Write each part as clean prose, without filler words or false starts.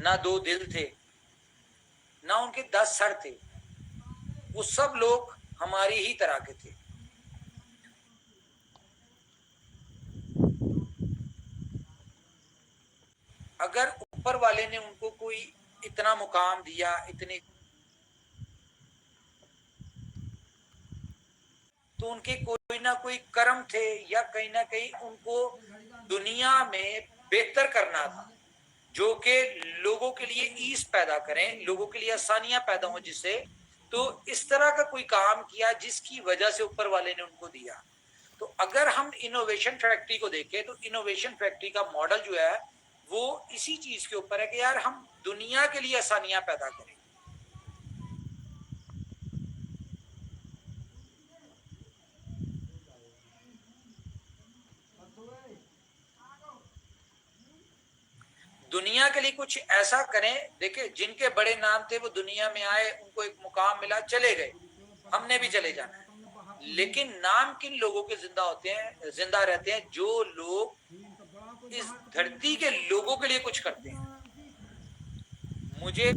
ना दो दिल थे, ना उनके 10 सर थे, वो सब लोग हमारी ही तरह के थे। अगर ऊपर वाले ने उनको कोई इतना मुकाम दिया, इतनी, तो उनके कोई ना कोई कर्म थे या कहीं ना कहीं उनको दुनिया में बेहतर करना था, जो कि लोगों के लिए ईज पैदा करें, लोगों के लिए आसानियां पैदा हो जिससे। तो इस तरह का कोई काम किया जिसकी वजह से ऊपर वाले ने उनको दिया। तो अगर हम इनोवेशन फैक्ट्री को देखें तो इनोवेशन फैक्ट्री का मॉडल जो है वो इसी चीज के ऊपर है कि यार हम दुनिया के लिए आसानियां पैदा करें। दुनिया के लिए कुछ ऐसा करें। देखिए, जिनके बड़े नाम थे वो दुनिया में आए, उनको एक मुकाम मिला, चले गए, हमने भी चले जाना है। लेकिन नाम किन लोगों के जिंदा होते हैं, जिंदा रहते हैं? जो लोग इस धरती के लोगों के लिए कुछ करते हैं। मुझे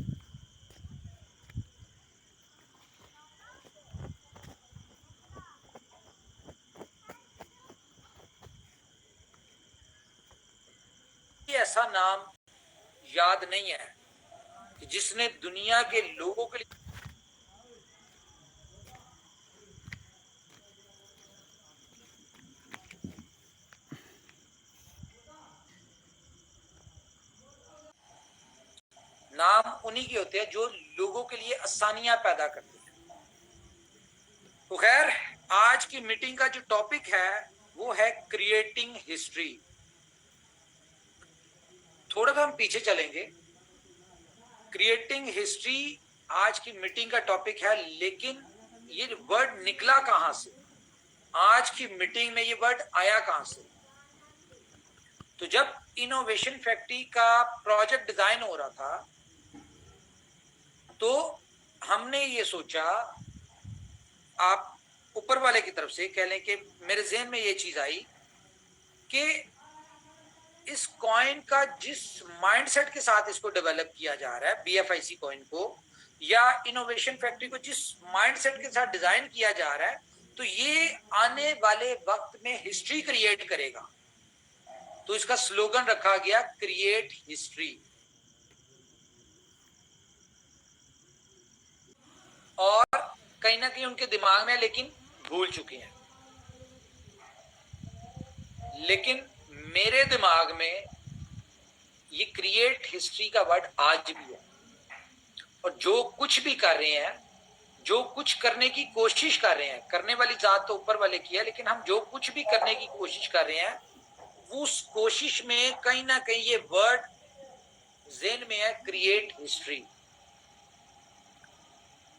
ऐसा नाम याद नहीं है कि जिसने दुनिया के लोगों के लिए, नाम उन्हीं के होते हैं जो लोगों के लिए आसानियां पैदा करते हैं। तो खैर, आज की मीटिंग का जो टॉपिक है वो है क्रिएटिंग हिस्ट्री। थोड़ा सा हम पीछे चलेंगे। क्रिएटिंग हिस्ट्री आज की मीटिंग का टॉपिक है, लेकिन ये वर्ड निकला कहां से, आज की मीटिंग में ये वर्ड आया कहां से? तो जब इनोवेशन फैक्ट्री का प्रोजेक्ट डिजाइन हो रहा था तो हमने ये सोचा, आप ऊपर वाले की तरफ से कह लें कि मेरे जहन में ये चीज आई कि इस कॉइन का जिस माइंडसेट के साथ इसको डेवलप किया जा रहा है, BFIC कॉइन को या इनोवेशन फैक्ट्री को जिस माइंडसेट के साथ डिजाइन किया जा रहा है, तो ये आने वाले वक्त में हिस्ट्री क्रिएट करेगा। तो इसका स्लोगन रखा गया क्रिएट हिस्ट्री। और कहीं ना कहीं उनके दिमाग में, लेकिन भूल चुके हैं। लेकिन मेरे दिमाग में ये क्रिएट हिस्ट्री का वर्ड आज भी है। और जो कुछ भी कर रहे हैं, जो कुछ करने की कोशिश कर रहे हैं, करने वाली जात तो ऊपर वाले की है, लेकिन हम जो कुछ भी करने की कोशिश कर रहे हैं उस कोशिश में कहीं ना कहीं ये वर्ड ज़हन में है, क्रिएट हिस्ट्री।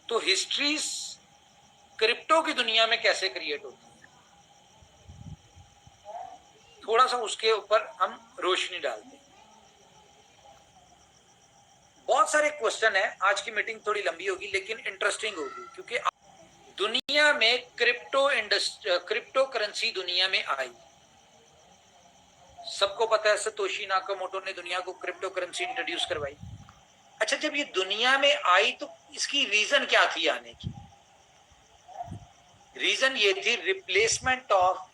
तो हिस्ट्री क्रिप्टो की दुनिया में कैसे क्रिएट होती है, थोड़ा सा उसके ऊपर हम रोशनी डालते हैं। बहुत सारे क्वेश्चन है, आज की मीटिंग थोड़ी लंबी होगी लेकिन इंटरेस्टिंग होगी, क्योंकि दुनिया में क्रिप्टो करेंसी दुनिया में आई। सबको पता है सतोशी नाकामोटो ने दुनिया को क्रिप्टो करेंसी इंट्रोड्यूस करवाई। अच्छा, जब ये दुनिया में आई तो इसकी रीजन क्या थी आने की? रीजन ये थी replacement of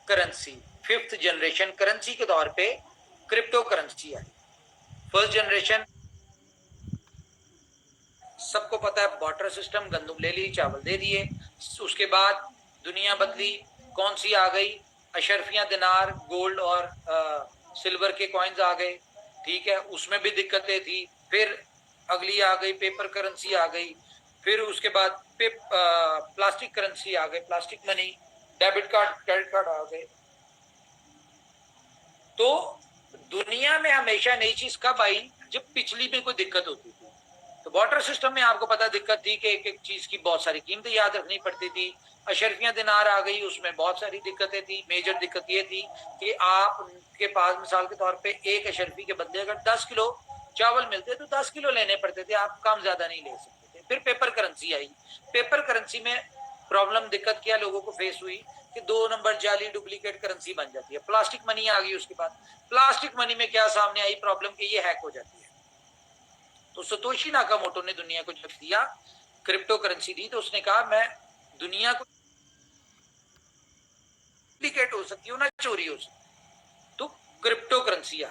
currency. 5th generation currency के तौर पे क्रिप्टो करेंसी आई। 1st जनरेशन सबको पता है, बार्टर सिस्टम, गंदुम ले ली, चावल दे दिए। उसके बाद दुनिया बदली, कौन सी आ गई? अशरफियां दिनार, गोल्ड और सिल्वर के कॉइन्स आ गए। ठीक है, उसमें भी दिक्कतें थी। फिर अगली आ गई पेपर करेंसी आ गई। फिर उसके बाद प्लास्टिक करेंसी आ गई, plastic money, debit card, credit card आ गए। तो दुनिया में हमेशा नई चीज कब आई? जब पिछली में कोई दिक्कत होती थी। तो वाटर सिस्टम में आपको पता दिक्कत थी कि एक एक चीज की बहुत सारी कीमतें याद रखनी पड़ती थी। अशरफियां दिनार आ गई, उसमें बहुत सारी दिक्कतें थी। मेजर दिक्कत ये थी कि आपके पास मिसाल के तौर पे एक अशरफी के बदले अगर 10 किलो चावल मिलते तो 10 किलो लेने पड़ते थे, आप कम ज्यादा नहीं ले सकते थे। फिर पेपर करेंसी आई। पेपर करेंसी में प्रॉब्लम, दिक्कत क्या लोगों को फेस हुई कि 2 नंबर जाली डुप्लीकेट करेंसी बन जाती है। प्लास्टिक मनी आ गई। उसके बाद प्लास्टिक मनी में क्या सामने आई प्रॉब्लम कि ये हैक हो जाती है। तो सतोशी नाकामोटो ने दुनिया को जब दिया क्रिप्टो करेंसी दी, तो उसने कहा मैं दुनिया को डुप्लीकेट हो सकती हो ना चोरी हो सकती, तो क्रिप्टो करेंसी आ।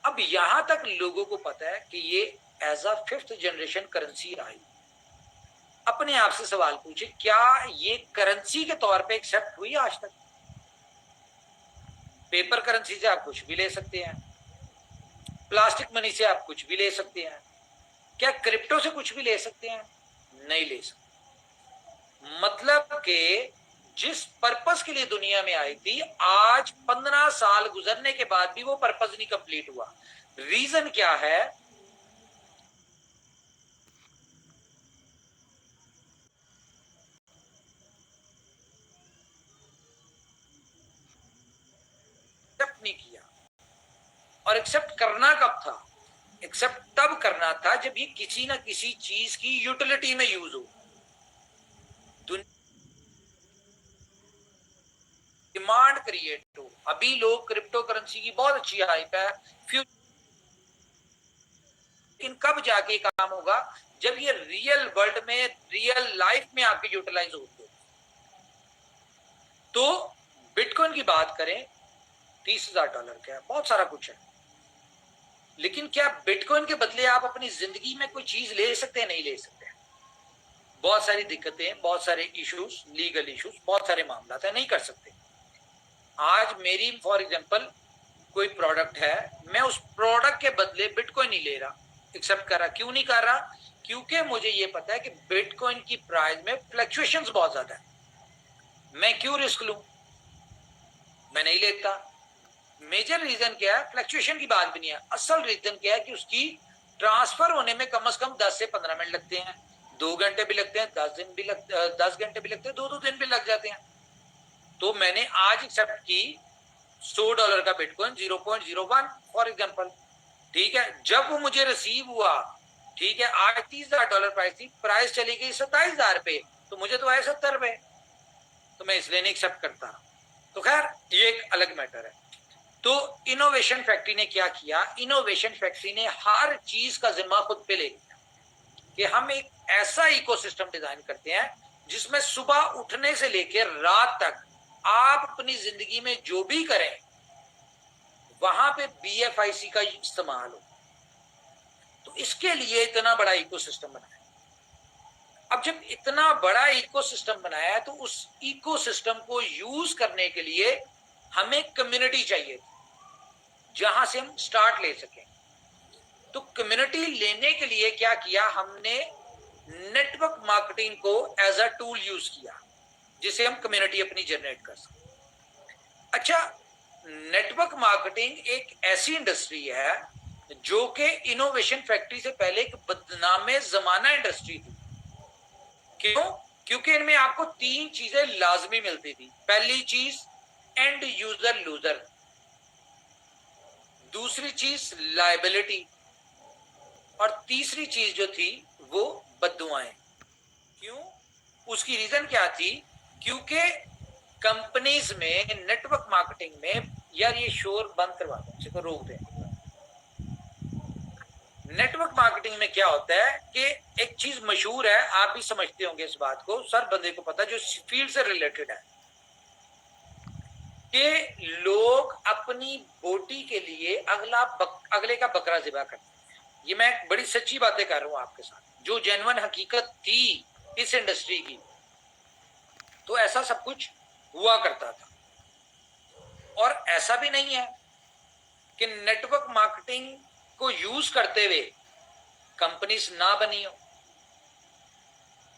अब यहां तक लोगों को पता है कि ये as a 5th generation currency आई। अपने आप से सवाल पूछे, क्या ये करेंसी के तौर पे एक्सेप्ट हुई आज तक? पेपर करेंसी से आप कुछ भी ले सकते हैं, प्लास्टिक मनी से आप कुछ भी ले सकते हैं, क्या क्रिप्टो से कुछ भी ले सकते हैं? नहीं ले सकते। मतलब कि जिस पर्पस के लिए दुनिया में आई थी, आज 15 साल गुजरने के बाद भी वो पर्पस नहीं कंप्लीट हुआ। रीजन क्या है? एक्सेप्ट नहीं किया। और एक्सेप्ट करना कब था? एक्सेप्ट तब करना था जब ये किसी ना किसी चीज की यूटिलिटी में यूज हो, डिमांड क्रिएट हो। अभी लोग क्रिप्टो करेंसी की बहुत अच्छी हाइप है, लेकिन कब जाके काम होगा? जब ये रियल वर्ल्ड में, रियल लाइफ में आपके यूटिलाइज होते हो। तो बिटकॉइन की बात करें, $30,000 का है, बहुत सारा कुछ है, लेकिन क्या बिटकॉइन के बदले आप अपनी जिंदगी में कोई चीज ले सकते हैं? नहीं ले सकते। बहुत सारी दिक्कतें, बहुत सारे इश्यूज, लीगल इश्यूज, बहुत सारे मामला है, नहीं कर सकते। आज मेरी फॉर एग्जांपल कोई प्रोडक्ट है, मैं उस प्रोडक्ट के बदले बिटकॉइन नहीं ले रहा, एक्सेप्ट कर रहा। क्यों नहीं कर रहा? क्योंकि मुझे ये पता है कि बिटकॉइन की प्राइस में फ्लक्चुएशंस बहुत ज्यादा है। मैं क्यों रिस्क लूं? मैं नहीं लेता। मेजर रीजन क्या है? फ्लक्चुएशन की बात भी नहीं है। असल रीजन क्या है कि उसकी ट्रांसफर होने में कम से कम 10 से 15 मिनट लगते हैं, 2 घंटे भी लगते हैं, 10 घंटे भी लगते हैं, 2 दिन भी लग जाते हैं। तो मैंने आज एक्सेप्ट की $100 का बिटकॉइन 0.01 फॉर एग्जाम्पल, ठीक है। जब वो मुझे रिसीव हुआ, ठीक है, आज $30,000 प्राइस थी, प्राइस चली गई 27,000 पे, तो मुझे तो आए 70 रुपए, तो मैं इसलिए नहीं एक्सेप्ट करता। तो खैर ये एक अलग मैटर है। तो इनोवेशन फैक्ट्री ने क्या किया? इनोवेशन फैक्ट्री ने हर चीज का जिम्मा खुद पे ले लिया कि हम एक ऐसा इकोसिस्टम डिजाइन करते हैं जिसमें सुबह उठने से लेकर रात तक आप अपनी जिंदगी में जो भी करें वहां पे BFIC का इस्तेमाल हो। तो इसके लिए इतना बड़ा इकोसिस्टम बनाया। अब जब इतना बड़ा इकोसिस्टम बनाया है, तो उस इकोसिस्टम को यूज करने के लिए हमें कम्युनिटी चाहिए जहां से हम स्टार्ट ले सकें। तो कम्युनिटी लेने के लिए क्या किया हमने? नेटवर्क मार्केटिंग को एज अ टूल यूज किया जिसे हम कम्युनिटी अपनी जनरेट कर सकें। अच्छा, नेटवर्क मार्केटिंग एक ऐसी इंडस्ट्री है जो कि इनोवेशन फैक्ट्री से पहले एक बदनामे जमाना इंडस्ट्री थी। क्यों? क्योंकि इनमें आपको 3 चीजें लाजमी मिलती थी। पहली चीज एंड यूजर लूजर, दूसरी चीज लायबिलिटी, और तीसरी चीज जो थी वो बद्दुआएं। क्यों? उसकी रीजन क्या थी? क्योंकि कंपनीज में नेटवर्क मार्केटिंग में, यार ये शोर बंद करवा दो, इसको रोक दें। नेटवर्क मार्केटिंग में क्या होता है कि एक चीज मशहूर है, आप भी समझते होंगे इस बात को, सर बंदे को पता, जो फील्ड से रिलेटेड है, कि लोग अपनी बोटी के लिए अगले का बकरा ज़िबा करते हैं। ये मैं बड़ी सच्ची बातें कर रहा हूं आपके साथ, जो जेन्युइन हकीकत थी इस इंडस्ट्री की। तो ऐसा सब कुछ हुआ करता था। और ऐसा भी नहीं है कि नेटवर्क मार्केटिंग को यूज करते हुए कंपनीज ना बनी हो,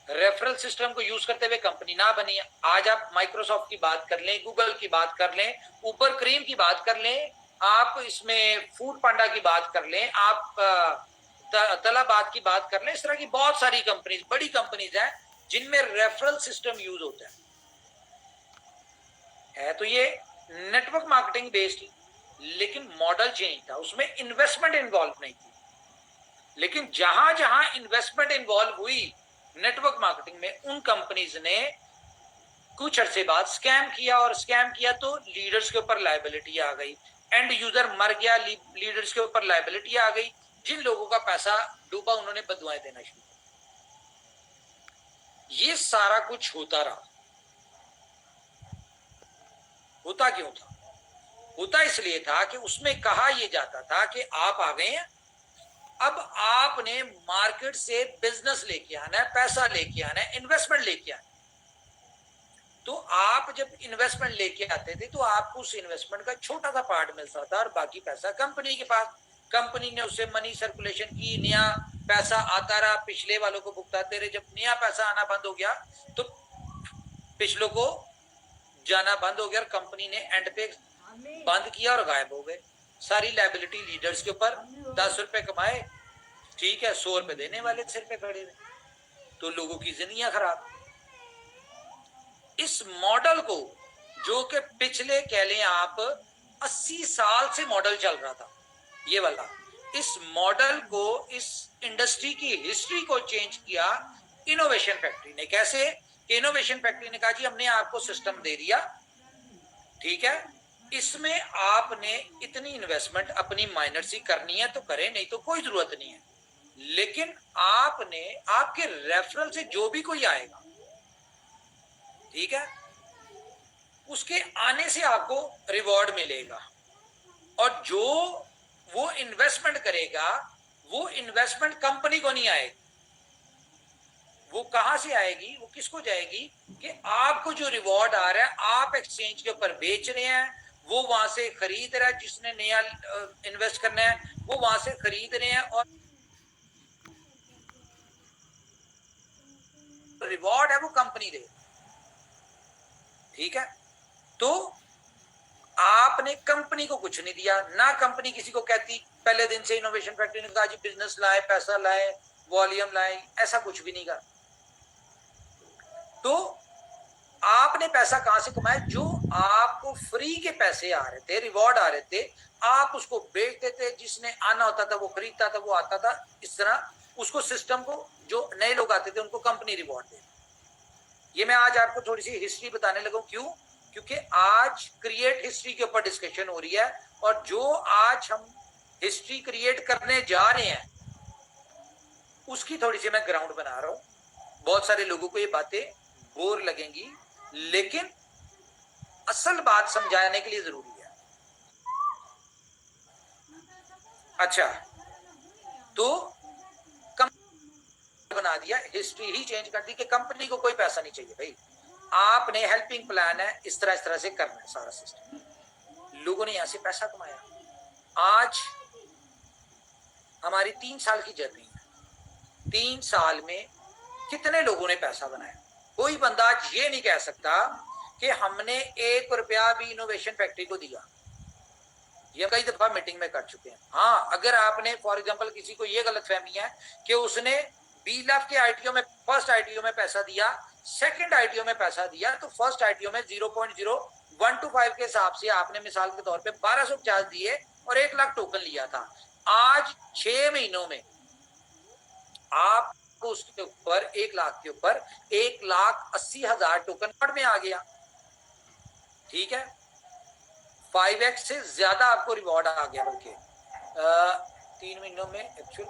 रेफरल सिस्टम को यूज करते हुए कंपनी ना बनी है। आज आप माइक्रोसॉफ्ट की बात कर लें, गूगल की बात कर लें, ऊपर क्रीम की बात कर लें, आप इसमें फूड पांडा की बात कर लें, आप तलाबाद की बात कर लें, इस तरह की बहुत सारी कंपनीज, बड़ी कंपनीज हैं जिनमें रेफरल सिस्टम यूज होता है। तो ये नेटवर्क मार्केटिंग बेस्ड, लेकिन मॉडल चेंज था, उसमें इन्वेस्टमेंट इन्वॉल्व नहीं थी। लेकिन जहां जहां इन्वेस्टमेंट इन्वॉल्व हुई नेटवर्क मार्केटिंग में, उन कंपनीज ने कुछ अरसे बाद स्कैम किया, और स्कैम किया तो लीडर्स के ऊपर लायबिलिटी आ गई, एंड यूजर मर गया, लीडर्स के ऊपर लायबिलिटी आ गई, जिन लोगों का पैसा डूबा उन्होंने बदुआएं देना शुरू कर। ये सारा कुछ होता रहा। होता क्यों था? होता इसलिए था कि उसमें कहा यह जाता था कि आप आ गए हैं, अब आपने मार्केट से बिजनेस लेके आना है, पैसा लेके आना है, इन्वेस्टमेंट लेके आना है। तो आप जब इन्वेस्टमेंट लेके आते थे तो आपको उस इन्वेस्टमेंट का छोटा सा पार्ट मिलता था और बाकी पैसा कंपनी के पास। कंपनी ने उससे मनी सर्कुलेशन की, नया पैसा आता रहा, पिछले वालों को भुगताते रहे। जब नया पैसा आना बंद हो गया तो पिछलों को जाना बंद हो गया और कंपनी ने एंड पे बंद किया और गायब हो गए। सारी लायबिलिटी लीडर्स के ऊपर। 10 रुपए कमाए, ठीक है, 100 रुपए देने वाले सिर पे खड़े रहे, तो लोगों की जिंदगियां खराब। इस मॉडल को, जो कि पिछले कह लें आप 80 साल से मॉडल चल रहा था ये वाला, इस मॉडल को, इस इंडस्ट्री की हिस्ट्री को चेंज किया इनोवेशन फैक्ट्री ने। कैसे? कि इनोवेशन फैक्ट्री ने कहा जी हमने आपको सिस्टम दे दिया, ठीक है, इसमें आपने इतनी इन्वेस्टमेंट अपनी माइनर सी करनी है तो करें, नहीं तो कोई जरूरत नहीं है। लेकिन आपने, आपके रेफरल से जो भी कोई आएगा, ठीक है, उसके आने से आपको रिवॉर्ड मिलेगा। और जो वो इन्वेस्टमेंट करेगा, वो इन्वेस्टमेंट कंपनी को नहीं आएगी। वो कहां से आएगी? वो किसको जाएगी? कि आपको जो रिवॉर्ड आ रहा है, आप एक्सचेंज के ऊपर बेच रहे हैं, वो वहां से खरीद रहा है, जिसने नया इन्वेस्ट करना है वो वहां से खरीद रहे हैं, और रिवॉर्ड है वो कंपनी दे। ठीक है, तो आपने कंपनी को कुछ नहीं दिया ना। कंपनी किसी को कहती, पहले दिन से इनोवेशन फैक्ट्री ने कहा जी बिजनेस लाए, पैसा लाए, वॉल्यूम लाए, ऐसा कुछ भी नहीं कहा। तो आपने पैसा कहां से कमाया? जो आपको फ्री के पैसे आ रहे थे, रिवॉर्ड आ रहे थे, आप उसको बेच देते। जिसने आना होता था वो खरीदता था, वो आता था। इस तरह उसको, सिस्टम को, जो नए लोग आते थे उनको कंपनी रिवॉर्ड दे। ये मैं आज आपको थोड़ी सी हिस्ट्री बताने लगा। क्यों? क्योंकि आज क्रिएट हिस्ट्री के ऊपर डिस्कशन हो रही है, और जो आज हम हिस्ट्री क्रिएट करने जा रहे हैं उसकी थोड़ी सी मैं ग्राउंड बना रहा हूं। बहुत सारे लोगों को ये बातें बोर लगेंगी, लेकिन असल बात समझाने के लिए जरूरी है। अच्छा, तो बना दिया, हिस्ट्री ही चेंज कर दी कि कंपनी को कोई पैसा नहीं चाहिए भाई, आपने हेल्पिंग प्लान है, इस तरह से करना है सारा सिस्टम। लोगों ने यहां से पैसा कमाया। आज हमारी 3 साल की जर्नी है। 3 साल में कितने लोगों ने पैसा बनाया? कोई बंदा आज ये नहीं कह सकता कि हमने 1 रुपया भी इनोवेशन फैक्ट्री को दिया। ये कई दफा मीटिंग में कर चुके हैं। हाँ, अगर आपने फॉर एग्जांपल किसी को ये गलतफहमी है कि उसने BLAF के आईटीओ में, फर्स्ट आईटीओ में पैसा दिया, सेकंड आईटीओ में पैसा दिया, तो फर्स्ट आईटीओ में 0.0125 के हिसाब से आपने मिसाल के तौर पे 1250 दिए और 1 लाख टोकन लिया था। आज 6 महीनों में आपको उसके ऊपर 1 लाख के ऊपर 1,80,000 टोकन में आ गया। ठीक है, 5x से ज्यादा आपको रिवॉर्ड आ गया। बल्कि 3 महीनों में एक्चुअल,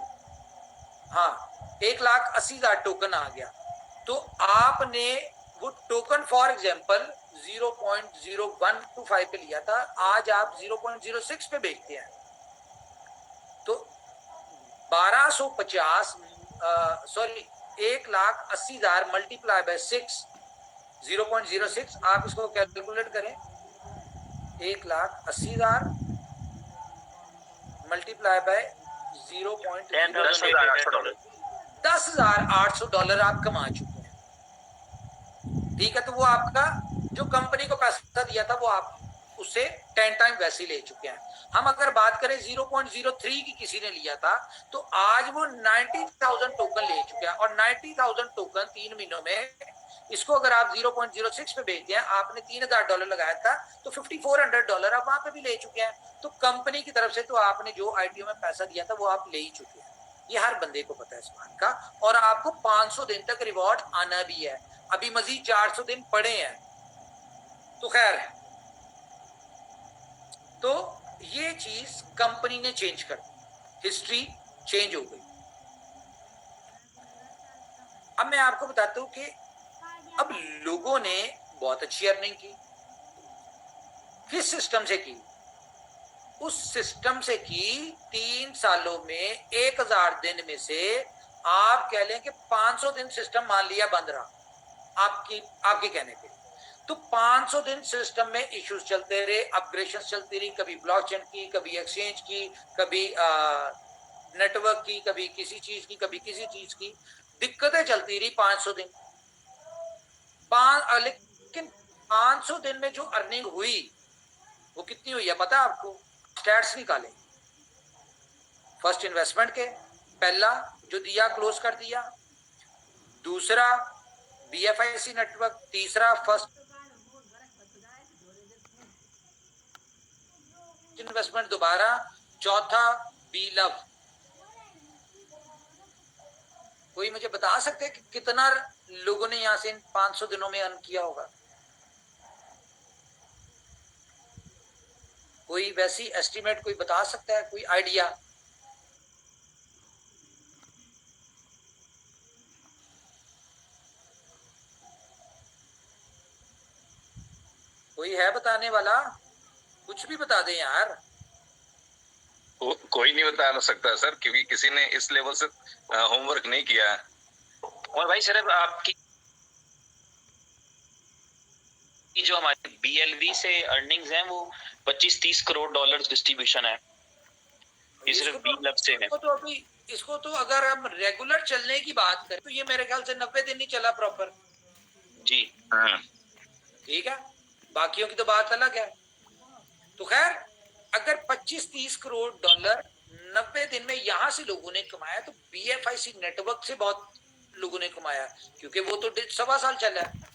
हाँ, 1,80,000 टोकन आ गया। तो आपने वो टोकन फॉर एग्जांपल 0.0125 पे लिया था, आज आप 0.06 पे बेचते हैं। तो 1250, सॉरी, 1,80,000 मल्टीप्लाई बाय 6, 0.06, आप इसको कैलकुलेट करें। 1,80,000 मल्टीप्लाई बाय 0.10,800 $10,800 आप कमा चुके हैं। ठीक है, तो वो आपका जो कंपनी को पैसा दिया था वो आप उससे 10 टाइम वैसे ले चुके हैं। हम अगर बात करें 0.03 की किसी ने लिया था, तो आज वो 90,000 टोकन ले चुके हैं। और 90,000 टोकन 3 महीनों में, इसको अगर आप 0.06 पे बेचते हैं, आपने $3,000 लगाया था, तो $5,400 आप वहां पे भी ले चुके हैं। तो कंपनी की तरफ से तो आपने जो आईटीओ में पैसा दिया था वो आप ले ही चुके हैं। ये हर बंदे को पता है इस बात का। और आपको 500 दिन तक रिवॉर्ड आना भी है। अभी मजीद 400 दिन पड़े हैं। तो खैर, तो ये चीज कंपनी ने चेंज कर दी, हिस्ट्री चेंज हो गई। अब मैं आपको बताता हूं कि अब लोगों ने बहुत अच्छी अर्निंग की। किस सिस्टम से की? उस सिस्टम से की 3 सालों में 1000 दिन में से आप कह लें कि 500 दिन सिस्टम मान लिया बंद रहा आपके कहने पे, तो 500 दिन सिस्टम में इश्यूज चलते रहे, अपग्रेशन चलती रही, कभी ब्लॉकचेन की, कभी एक्सचेंज की, कभी नेटवर्क की, कभी किसी चीज की, कभी किसी चीज की, दिक्कतें चलती रही 500 दिन। लेकिन 500 दिन में जो अर्निंग हुई वो कितनी हुई है पता है आपको? स्टैट्स निकाले। फर्स्ट इन्वेस्टमेंट के पहला जो दिया क्लोज कर दिया, दूसरा बीएफआईसी नेटवर्क, तीसरा फर्स्ट इन्वेस्टमेंट दोबारा, चौथा बी लव। कोई मुझे बता सकते हैं कि कितना लोगों ने यहां से इन 500 दिनों में अर्न किया होगा? कोई वैसी एस्टिमेट कोई बता सकता है? कोई आइडिया? कोई है बताने वाला? कुछ भी बता दे यार। कोई नहीं बता सकता सर, क्योंकि किसी ने इस लेवल से होमवर्क नहीं किया है। और भाई सिर्फ आपकी जो हमारी बीएलवी से अर्निंग्स हैं वो 25-30 करोड़ डॉलर्स डिस्ट्रीब्यूशन है, ये सिर्फ बीएलवी से है। तो अभी इसको तो अगर हम रेगुलर चलने की बात करें तो ये मेरे ख्याल से 90 दिन ही चला प्रॉपर जी। ठीक है, बाकियों की तो बात अलग है। तो खैर अगर 25-30 करोड़ डॉलर 90 दिन में यहां से लोगों ने कमाया तो बीएफआईसी नेटवर्क से बहुत लोगों ने कमाया, क्योंकि वो तो 1.25 साल चला है।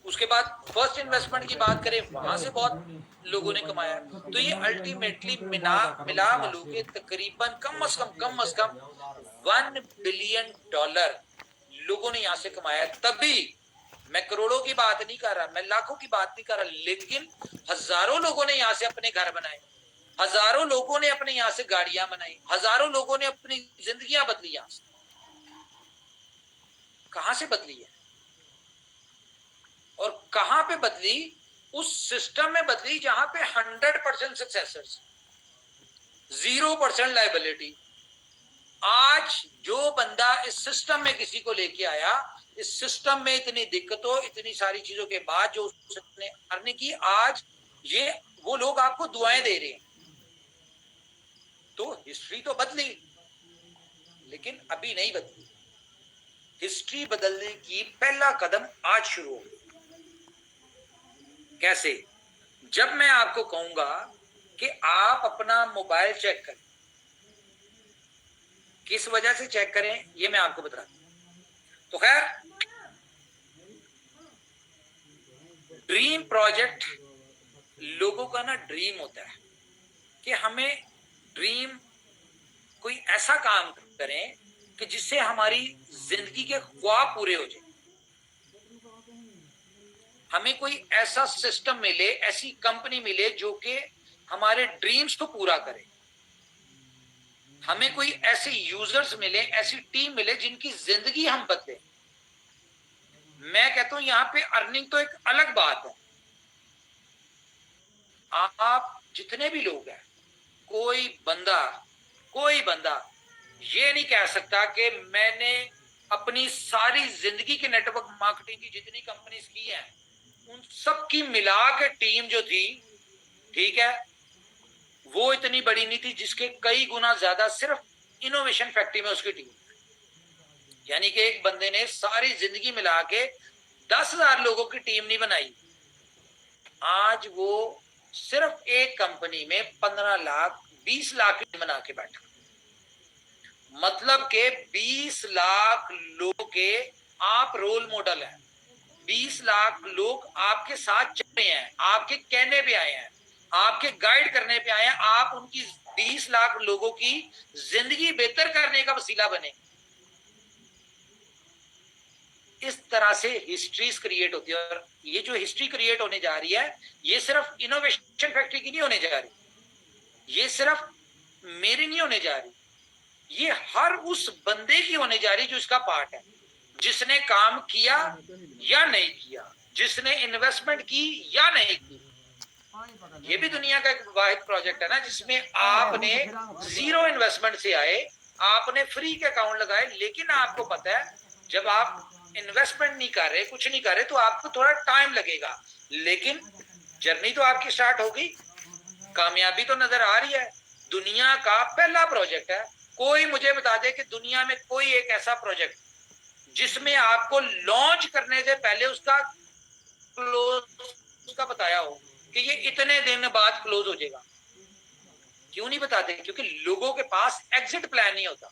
उसके बाद फर्स्ट इन्वेस्टमेंट की बात करें, वहां से बहुत लोगों ने कमाया। तो ये अल्टीमेटली मिला मिलू के तकरीबन कम से कम 1 बिलियन डॉलर लोगों ने यहां से कमाया। तभी मैं करोड़ों की बात नहीं कर रहा, मैं लाखों की बात नहीं कर रहा, लेकिन हजारों लोगों ने यहां से अपने घर बनाए, हजारों लोगों ने अपने यहां से गाड़ियां बनाई, हजारों लोगों ने अपनी जिंदगियां बदली। यहां से कहां से बदली है और कहां पे बदली? उस सिस्टम में बदली जहां पे 100% सक्सेसर्स, 0% लाइबिलिटी। आज जो बंदा इस सिस्टम में किसी को लेके आया, इस सिस्टम में इतनी दिक्कतों, इतनी सारी चीजों के बाद जो उसने अर्निंग की, आज ये वो लोग आपको दुआएं दे रहे हैं। तो हिस्ट्री तो बदली, लेकिन अभी नहीं बदली। हिस्ट्री बदलने की पहला कदम आज शुरू हो। कैसे? जब मैं आपको कहूंगा कि आप अपना मोबाइल चेक करें, किस वजह से चेक करें ये मैं आपको बताता हूं। तो खैर ड्रीम प्रोजेक्ट, लोगों का ना ड्रीम होता है कि हमें ड्रीम कोई ऐसा काम करें कि जिससे हमारी जिंदगी के ख्वाब पूरे हो जाए। हमें कोई ऐसा सिस्टम मिले, ऐसी कंपनी मिले जो कि हमारे ड्रीम्स को पूरा करे। हमें कोई ऐसे यूजर्स मिले, ऐसी टीम मिले जिनकी जिंदगी हम बदले। मैं कहता हूं यहां पे अर्निंग तो एक अलग बात है। आप जितने भी लोग हैं, कोई बंदा ये नहीं कह सकता कि मैंने अपनी सारी जिंदगी के नेटवर्क मार्केटिंग की जितनी कंपनीज की हैं उन सब की मिला के टीम जो थी, ठीक है, वो इतनी बड़ी नहीं थी, जिसके कई गुना ज्यादा सिर्फ इनोवेशन फैक्ट्री में उसकी टीम। यानी कि एक बंदे ने सारी जिंदगी मिला के 10,000 लोगों की टीम नहीं बनाई। आज वो सिर्फ एक कंपनी में 15 लाख 20 लाख की बना के बैठा। मतलब के 20 लाख लोगों के आप रोल मॉडल हैं। 20 लाख लोग आपके साथ चल रहे हैं, आपके कहने पे आए हैं, आपके गाइड करने पे आए हैं। आप उनकी 20 लाख लोगों की जिंदगी बेहतर करने का वसीला बने। इस तरह से हिस्ट्रीज क्रिएट होती है। और ये जो हिस्ट्री क्रिएट होने जा रही है, ये सिर्फ इनोवेशन फैक्ट्री की नहीं होने जा रही, ये सिर्फ मेरी नहीं होने जा रही, ये हर उस बंदे की होने जा रही जो इसका पार्ट है, जिसने काम किया या नहीं किया, जिसने इन्वेस्टमेंट की या नहीं की। ये भी दुनिया का एक वाहिद प्रोजेक्ट है ना, जिसमें आपने जीरो इन्वेस्टमेंट से आए, आपने फ्री के अकाउंट लगाए, लेकिन आपको पता है जब आप इन्वेस्टमेंट नहीं कर रहे, कुछ नहीं कर रहे, तो आपको थोड़ा टाइम लगेगा, लेकिन जर्नी तो आपकी स्टार्ट होगी, कामयाबी तो नजर आ रही है। दुनिया का पहला प्रोजेक्ट है। कोई मुझे बता दे कि दुनिया में कोई एक ऐसा प्रोजेक्ट जिसमें आपको लॉन्च करने से पहले उसका क्लोज उसका बताया हो कि ये इतने दिन बाद क्लोज हो जाएगा। क्यों नहीं बताते? क्योंकि लोगों के पास एग्जिट प्लान नहीं होता।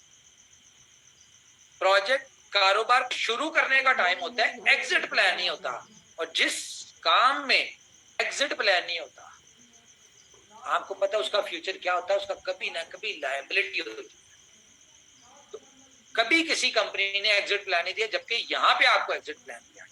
प्रोजेक्ट कारोबार शुरू करने का टाइम होता है, एग्जिट प्लान नहीं होता। और जिस काम में एग्जिट प्लान नहीं होता, आपको पता है उसका फ्यूचर क्या होता है, उसका कभी ना कभी लायबिलिटी होती है। तो कभी किसी कंपनी ने एग्जिट प्लान नहीं दिया, जबकि यहां पे आपको एग्जिट प्लान दिया।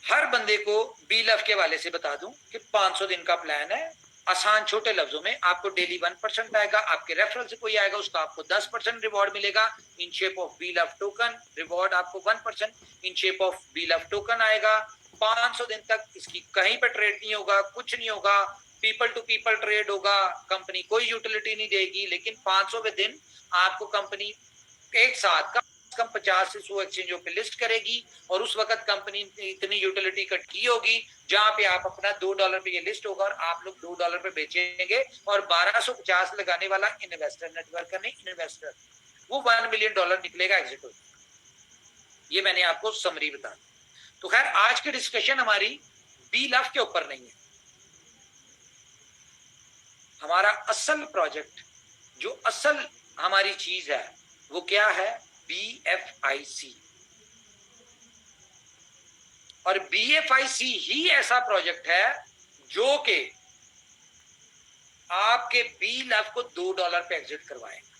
हर बंदे को बी लव के वाले से बता दूं कि 500 दिन का प्लान है। आसान छोटे लफ्जों में, आपको डेली 1% आएगा, आपके रेफरल से कोई आएगा उसका आपको 10% रिवॉर्ड मिलेगा in shape of B love token. Reward आपको 1% in shape of B love token आएगा। 500 दिन तक इसकी कहीं पर ट्रेड नहीं होगा, कुछ नहीं होगा, पीपल टू पीपल ट्रेड होगा, कंपनी कोई यूटिलिटी नहीं देगी, लेकिन 500वें दिन आपको कंपनी एक साथ कम 50 से 100 एक्सचेंजों पे लिस्ट करेगी, और उस वक्त कंपनी इतनी यूटिलिटी कट की होगी जहां पे आप अपना $2 पे ये लिस्ट होगा और आप लोग $2 पे बेचेंगे, और 1250 लगाने वाला इन्वेस्टर, नेटवर्क नहीं इन्वेस्टर, वो $1 मिलियन निकलेगा एग्जिट हो। ये मैंने आपको समरी बता दी। तो खैर आज की डिस्कशन हमारी बी लव के ऊपर नहीं है। हमारा असल प्रोजेक्ट, जो असल हमारी चीज है, वो क्या है? BFIC। और BFIC ही ऐसा प्रोजेक्ट है जो कि आपके बी लव को $2 पे एग्जिट करवाएगा।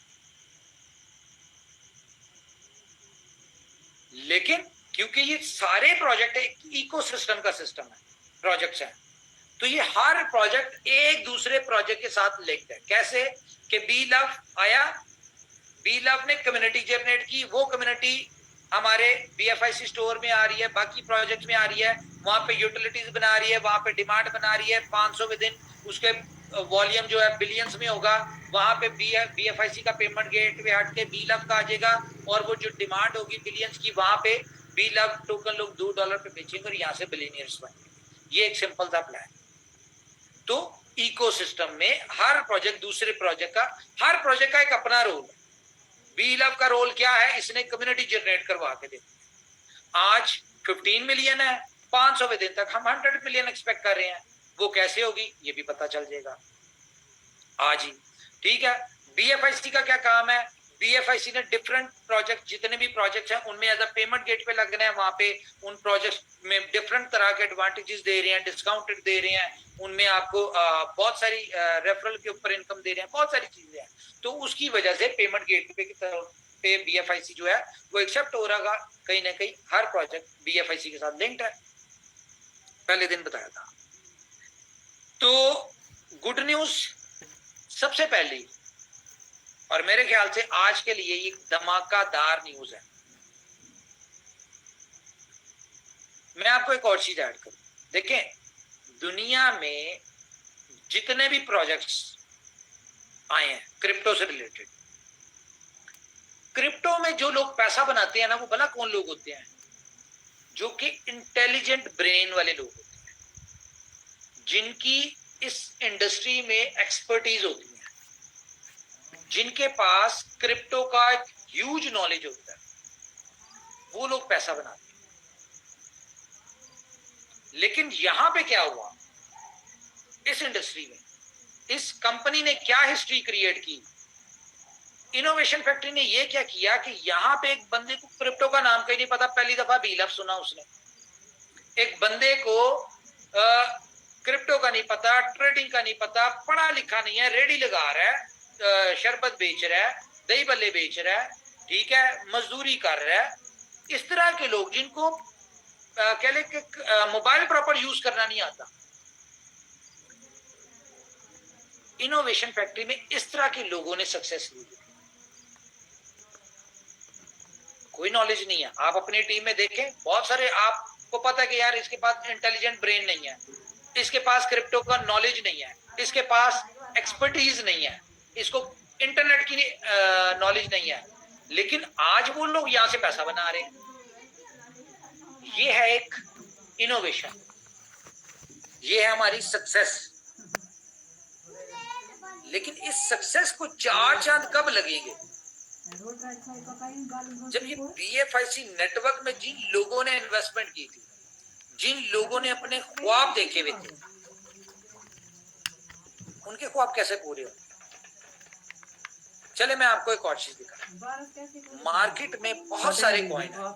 लेकिन क्योंकि ये सारे प्रोजेक्ट एक इकोसिस्टम का सिस्टम है, प्रोजेक्ट्स हैं, तो ये हर प्रोजेक्ट एक दूसरे प्रोजेक्ट के साथ लिंक्ड है। कैसे कि बी लव आया, बी लव ने कम्युनिटी जनरेट की, वो कम्युनिटी हमारे BFIC स्टोर में आ रही है, बाकी प्रोजेक्ट में आ रही है, वहां पे यूटिलिटीज बना रही है, वहां पे डिमांड बना रही है। 500वें दिन उसके वॉल्यूम जो है बिलियंस में होगा, वहां पे BFIC का पेमेंट गेट पे हट के बी लव का आ जाएगा, और वो जो डिमांड होगी बिलियंस की, वहां पे बी लव टोकन लोग $2 पे बेचेंगे और यहाँ से बिलियनियर्स बनेंगे। ये एक सिंपल सा प्लान। तो इकोसिस्टम में हर प्रोजेक्ट दूसरे प्रोजेक्ट का, हर प्रोजेक्ट का एक अपना रोल है। बी लव का रोल क्या है? इसने कम्युनिटी जनरेट करवा के दे। आज 15 मिलियन है, 500वें दिन तक हम 100 मिलियन एक्सपेक्ट कर रहे हैं। वो कैसे होगी ये भी पता चल जाएगा आज ही, ठीक है। BFIC का क्या काम है? BFIC ने डिफरेंट प्रोजेक्ट, जितने भी प्रोजेक्ट्स हैं उनमें एज अ पेमेंट गेट पे लगना है, वहां पे उन प्रोजेक्ट्स में डिफरेंट तरह के एडवांटेजेस दे रहे हैं, डिस्काउंटेड दे रहे हैं, उनमें आपको बहुत सारी रेफरल के ऊपर इनकम दे रहे हैं, बहुत सारी चीजें हैं। तो उसकी वजह से पेमेंट गेट पे BFIC जो है वो एक्सेप्ट हो रहा, कहीं ना कहीं हर प्रोजेक्ट BFIC के साथ लिंक्ड है। पहले दिन बताया था। तो गुड न्यूज सबसे पहली, और मेरे ख्याल से आज के लिए ये धमाकेदार न्यूज है। मैं आपको एक और चीज ऐड करूं। देखें, दुनिया में जितने भी प्रोजेक्ट्स आए हैं क्रिप्टो से रिलेटेड, क्रिप्टो में जो लोग पैसा बनाते हैं ना, वो भला कौन लोग होते हैं? जो कि इंटेलिजेंट ब्रेन वाले लोग होते हैं, जिनकी इस इंडस्ट्री में एक्सपर्टीज होती है, जिनके पास क्रिप्टो का एक ह्यूज नॉलेज होता है, वो लोग पैसा बनाते हैं। लेकिन यहां पे क्या हुआ इस इंडस्ट्री में? इस कंपनी ने क्या हिस्ट्री क्रिएट की? इनोवेशन फैक्ट्री ने ये क्या किया कि यहां पे एक बंदे को क्रिप्टो का नाम कहीं नहीं पता, पहली दफा बी लव सुना उसने। एक बंदे को क्रिप्टो का नहीं पता, ट्रेडिंग का नहीं पता, पढ़ा लिखा नहीं है, रेडी लगा रहा है, शरबत बेच रहा है, दही बल्ले बेच रहा है, ठीक है, मजदूरी कर रहा है, इस तरह के लोग जिनको कह ले कि मोबाइल प्रॉपर यूज करना नहीं आता, इनोवेशन फैक्ट्री में इस तरह के लोगों ने सक्सेस ली। कोई नॉलेज नहीं है। आप अपनी टीम में देखें, बहुत सारे आपको पता है कि यार इसके पास इंटेलिजेंट ब्रेन नहीं है, इसके पास क्रिप्टो का नॉलेज नहीं है, इसके पास एक्सपर्टीज नहीं है, इसको इंटरनेट की नॉलेज नहीं है, लेकिन आज वो लोग यहां से पैसा बना रहे हैं। ये है एक इनोवेशन, ये है हमारी सक्सेस। लेकिन इस सक्सेस को चार चांद कब लगेंगे? जब ये BFIC नेटवर्क में जिन लोगों ने इन्वेस्टमेंट की थी, जिन लोगों ने अपने ख्वाब देखे हुए थे, उनके ख्वाब कैसे पूरे हो? चले मैं आपको एक और चीज दिखाऊं। मार्केट में बहुत सारे कॉइन हैं,